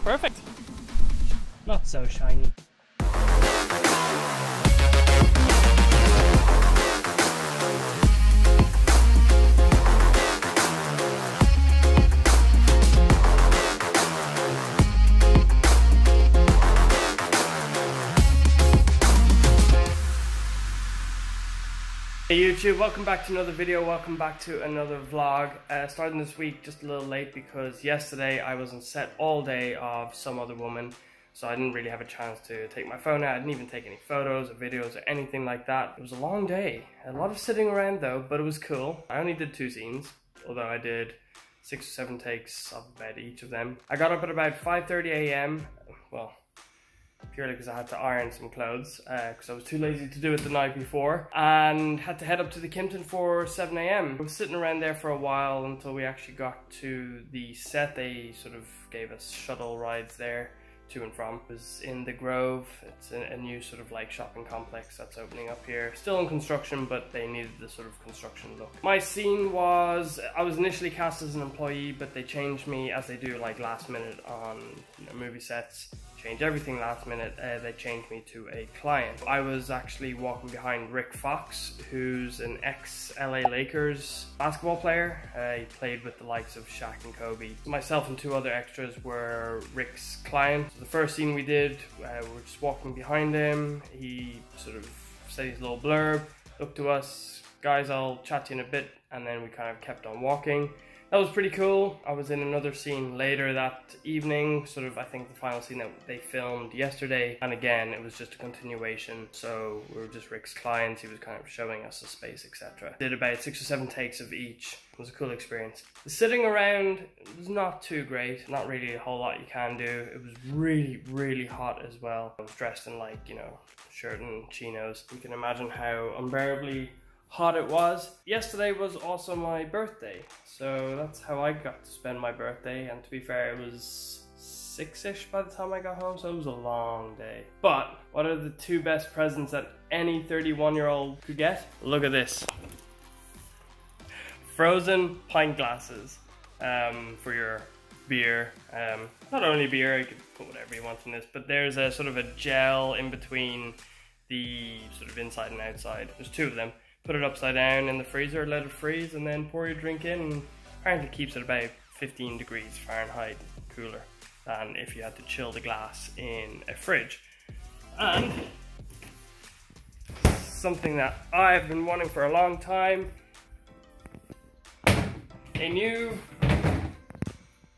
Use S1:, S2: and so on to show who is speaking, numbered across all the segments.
S1: Perfect. Not so shiny. Hey YouTube, welcome back to another video, welcome back to another vlog. Starting this week just a little late because yesterday I was on set all day of Some Other Woman, so I didn't really have a chance to take my phone out. I didn't even take any photos or videos or anything like that. It was a long day, a lot of sitting around though, but it was cool. I only did 2 scenes, although I did 6 or 7 takes of about each of them. I got up at about 5:30 a.m. well, purely because I had to iron some clothes because I was too lazy to do it the night before, and had to head up to the Kimpton for 7 a.m. I was sitting around there for a while until we actually got to the set. They sort of gave us shuttle rides there to and from. It was in the Grove. It's a new sort of like shopping complex that's opening up here. Still in construction, but they needed the sort of construction look. My scene was, I was initially cast as an employee, but they changed me, as they do like last minute on movie sets. Change everything last minute. They changed me to a client. I was actually walking behind Rick Fox, who's an ex-LA Lakers basketball player. He played with the likes of Shaq and Kobe. Myself and 2 other extras were Rick's client. So the first scene we did, we're just walking behind him. He sort of said his little blurb, looked to us, guys, I'll chat to you in a bit, and then we kind of kept on walking. That was pretty cool. I was in another scene later that evening, sort of I think the final scene that they filmed yesterday, and again it was just a continuation. So we were just Rick's clients, he was kind of showing us the space, etc. Did about 6 or 7 takes of each. It was a cool experience. The sitting around was not too great, not really a whole lot you can do. It was really hot as well. I was dressed in like, you know, shirt and chinos. You can imagine how unbearably hot it was. Yesterday was also my birthday, so that's how I got to spend my birthday, and to be fair, it was 6-ish by the time I got home, so it was a long day. But what are the 2 best presents that any 31-year-old could get? Look at this. Frozen pint glasses for your beer. Not only beer, you can put whatever you want in this, but there's a sort of a gel in between the sort of inside and outside. There's 2 of them. Put it upside down in the freezer, let it freeze, and then pour your drink in, and apparently keeps it about 15 degrees Fahrenheit cooler than if you had to chill the glass in a fridge. And something that I've been wanting for a long time, a new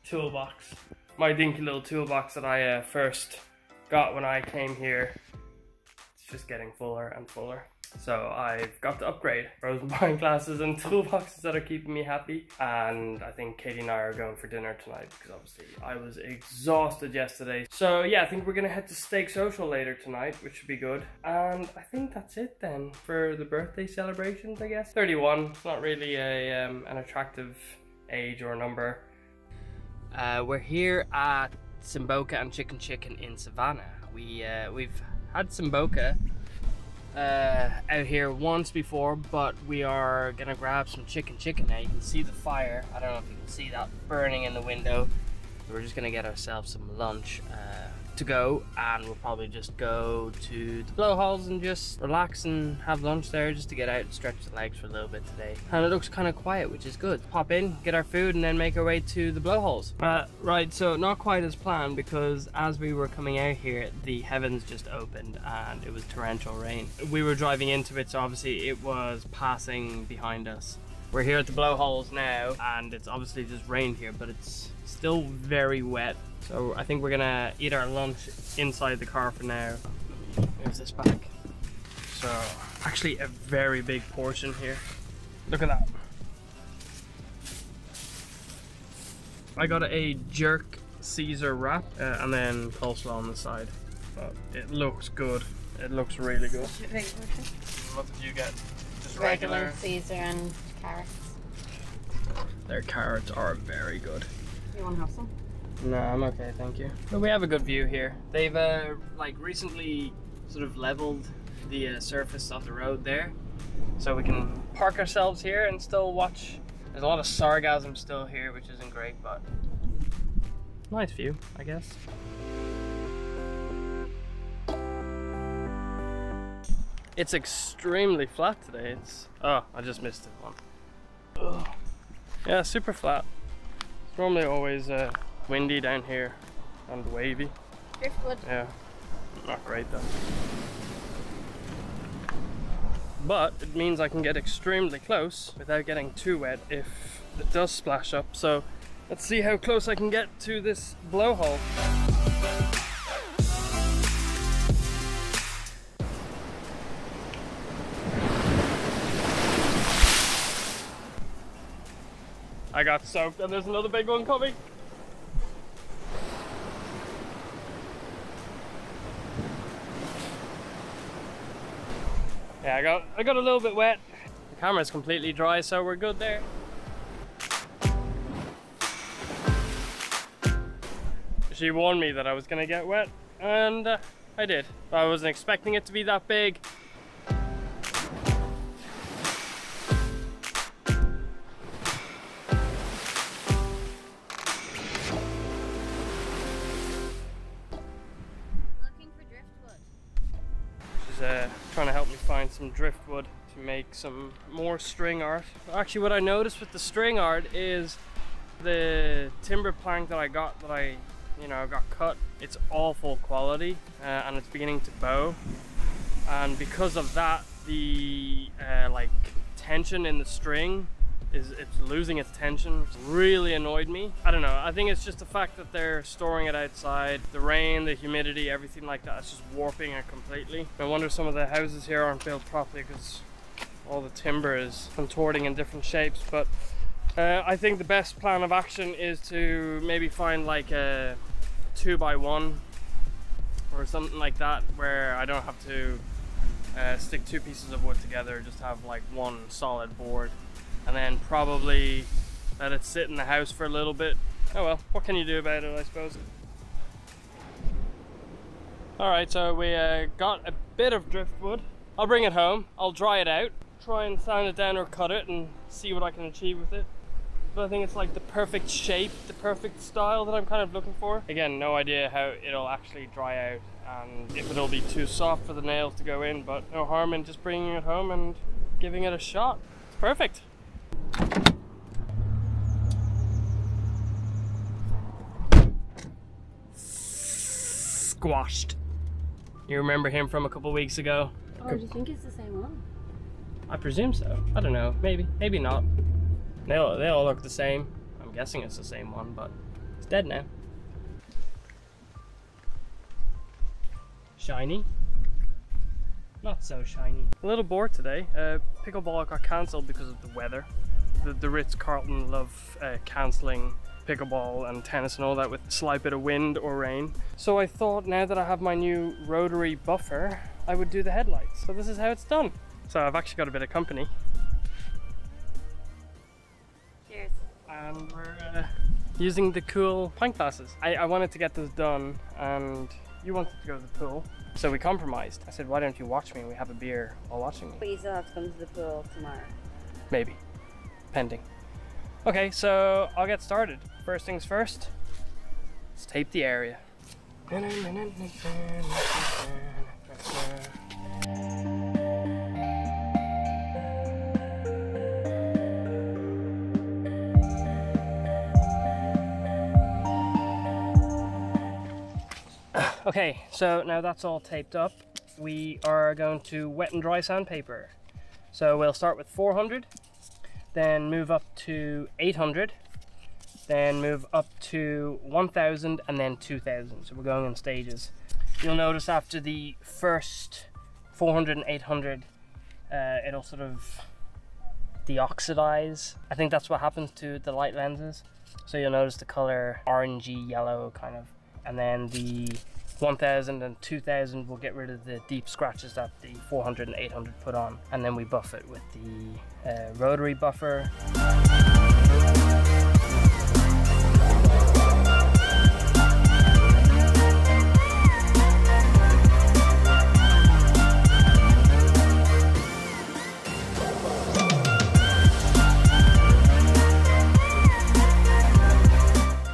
S1: toolbox. My dinky little toolbox that I first got when I came here. It's just getting fuller and fuller. So I've got to upgrade. Frozen wine glasses and toolboxes that are keeping me happy. And I think Katie and I are going for dinner tonight because obviously I was exhausted yesterday. So yeah, I think we're gonna head to Steak Social later tonight, which should be good. And I think that's it then for the birthday celebrations, I guess. 31, it's not really an attractive age or number. We're here at Simboka and Chicken in Savannah. We've had Simboka out here once before, but we are gonna grab some chicken now. You can see the fire. I don't know if you can see that burning in the window. We're just gonna get ourselves some lunch to go, and we'll probably just go to the blowholes and just relax and have lunch there, just to get out and stretch the legs for a little bit today. And it looks kind of quiet, which is good. Pop in, get our food, and then make our way to the blowholes. Right, so not quite as planned, because as we were coming out here, the heavens just opened and it was torrential rain. We were driving into it, so obviously it was passing behind us. We're here at the blowholes now, and it's obviously just rained here, but it's still very wet. So I think we're gonna eat our lunch inside the car for now. Here's this bag. So actually a very big portion here. Look at that. I got a jerk Caesar wrap and then coleslaw on the side. But it looks good. It looks really good. What did you get? Just regular
S2: Caesar and carrots.
S1: Their carrots are very good.
S2: You want to have some?
S1: No, I'm okay, thank you. But we have a good view here. They've like recently sort of leveled the surface of the road there, so we can park ourselves here and still watch. There's a lot of sargassum still here, which isn't great, but Nice view, I guess. It's extremely flat today. Oh, I just missed it one. Ugh. Yeah, super flat. It's normally always windy down here and wavy.
S2: Driftwood.
S1: Yeah, not great though. But it means I can get extremely close without getting too wet if it does splash up. So let's see how close I can get to this blowhole. I got soaked and there's another big one coming. Yeah, I got a little bit wet. The camera's completely dry, so we're good there. She warned me that I was gonna get wet, and I did. I wasn't expecting it to be that big. Trying to help me find some driftwood to make some more string art. Actually, what I noticed with the string art is the timber plank that I got got cut. It's awful quality and it's beginning to bow, and because of that the like tension in the string it's losing its tension. It's really annoyed me. I don't know, I think it's just the fact that they're storing it outside. The rain, the humidity, everything like that, it's just warping it completely. I wonder if some of the houses here aren't built properly because all the timber is contorting in different shapes. But I think the best plan of action is to maybe find like a 2x1 or something like that, where I don't have to stick two pieces of wood together, just have like one solid board. And then probably let it sit in the house for a little bit. Oh well, what can you do about it, I suppose. Alright, so we got a bit of driftwood. I'll bring it home, I'll dry it out, try and sand it down or cut it and see what I can achieve with it. But I think it's like the perfect shape, the perfect style that I'm kind of looking for. Again, no idea how it'll actually dry out and if it'll be too soft for the nails to go in, but no harm in just bringing it home and giving it a shot. It's perfect. Squashed. You remember him from a couple weeks ago?
S2: Oh, do you think it's the same one?
S1: I presume so. I don't know. Maybe not. They all look the same. I'm guessing it's the same one, but it's dead now. Shiny. Not so shiny. A little bored today. Pickleball got cancelled because of the weather. The Ritz-Carlton love cancelling pickleball and tennis and all that with a slight bit of wind or rain. So I thought now that I have my new rotary buffer, I would do the headlights. So this is how it's done. So I've actually got a bit of company.
S2: Cheers.
S1: And we're using the cool pint glasses. I wanted to get this done and you wanted to go to the pool. So we compromised. I said, why don't you watch me and we have a beer while watching me?
S2: But you still have to come to the pool tomorrow.
S1: Maybe. Pending. Okay, so I'll get started. First things first, let's tape the area. Okay, so now that's all taped up, we are going to wet and dry sandpaper. So we'll start with 400, then move up to 800, then move up to 1000 and then 2000. So we're going in stages. You'll notice after the first 400 and 800, it'll sort of deoxidize. I think that's what happens to the light lenses. So you'll notice the color orangey yellow kind of, and then the 1000 and 2000 will get rid of the deep scratches that the 400 and 800 put on, and then we buff it with the rotary buffer.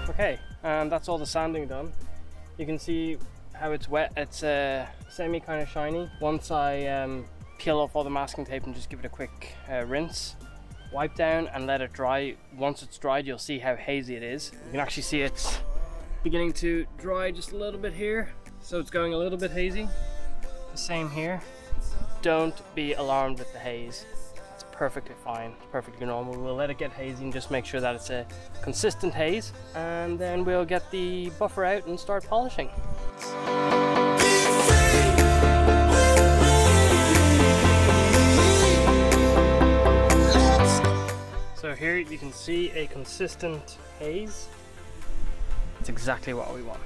S1: Okay, and that's all the sanding done. You can see how it's wet. It's semi kind of shiny. Once I peel off all the masking tape and just give it a quick rinse, wipe down and let it dry. Once it's dried, you'll see how hazy it is. You can actually see it's beginning to dry just a little bit here, so it's going a little bit hazy. The same here. Don't be alarmed with the haze. It's perfectly fine, it's perfectly normal. We'll let it get hazy and just make sure that it's a consistent haze, and then we'll get the buffer out and start polishing. So here you can see a consistent haze. It's exactly what we want.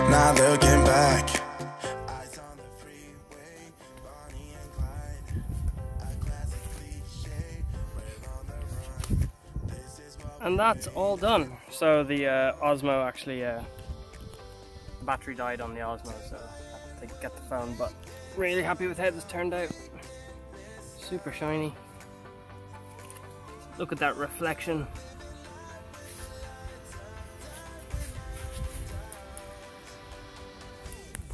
S3: Now looking back,
S1: and that's all done. So the Osmo actually, the battery died on the Osmo, so I had to get the phone, but really happy with how this turned out. Super shiny. Look at that reflection.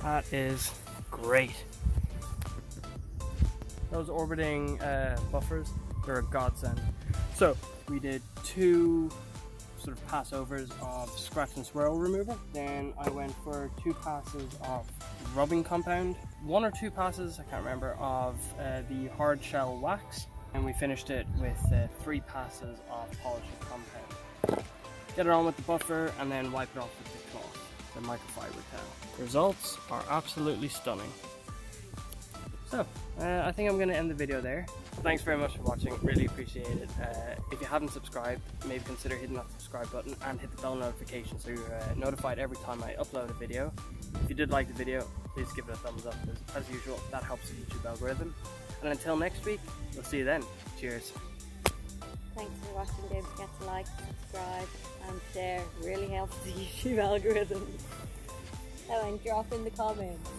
S1: That is great. Those orbiting buffers, they're a godsend. So we did 2 sort of passovers of scratch and swirl remover. Then I went for 2 passes of rubbing compound, 1 or 2 passes, I can't remember, of the hard shell wax. And we finished it with 3 passes of polishing compound. Get it on with the buffer and then wipe it off with the cloth, the microfiber towel. The results are absolutely stunning. So, I think I'm going to end the video there. Thanks very much for watching, really appreciate it. If you haven't subscribed, maybe consider hitting that subscribe button and hit the bell notification so you're notified every time I upload a video. If you did like the video, please give it a thumbs up. As usual, that helps the YouTube algorithm. And until next week, we'll see you then. Cheers.
S2: Thanks for watching. Don't forget to like, subscribe and share. Really helps the YouTube algorithm. Oh, and drop in the comments.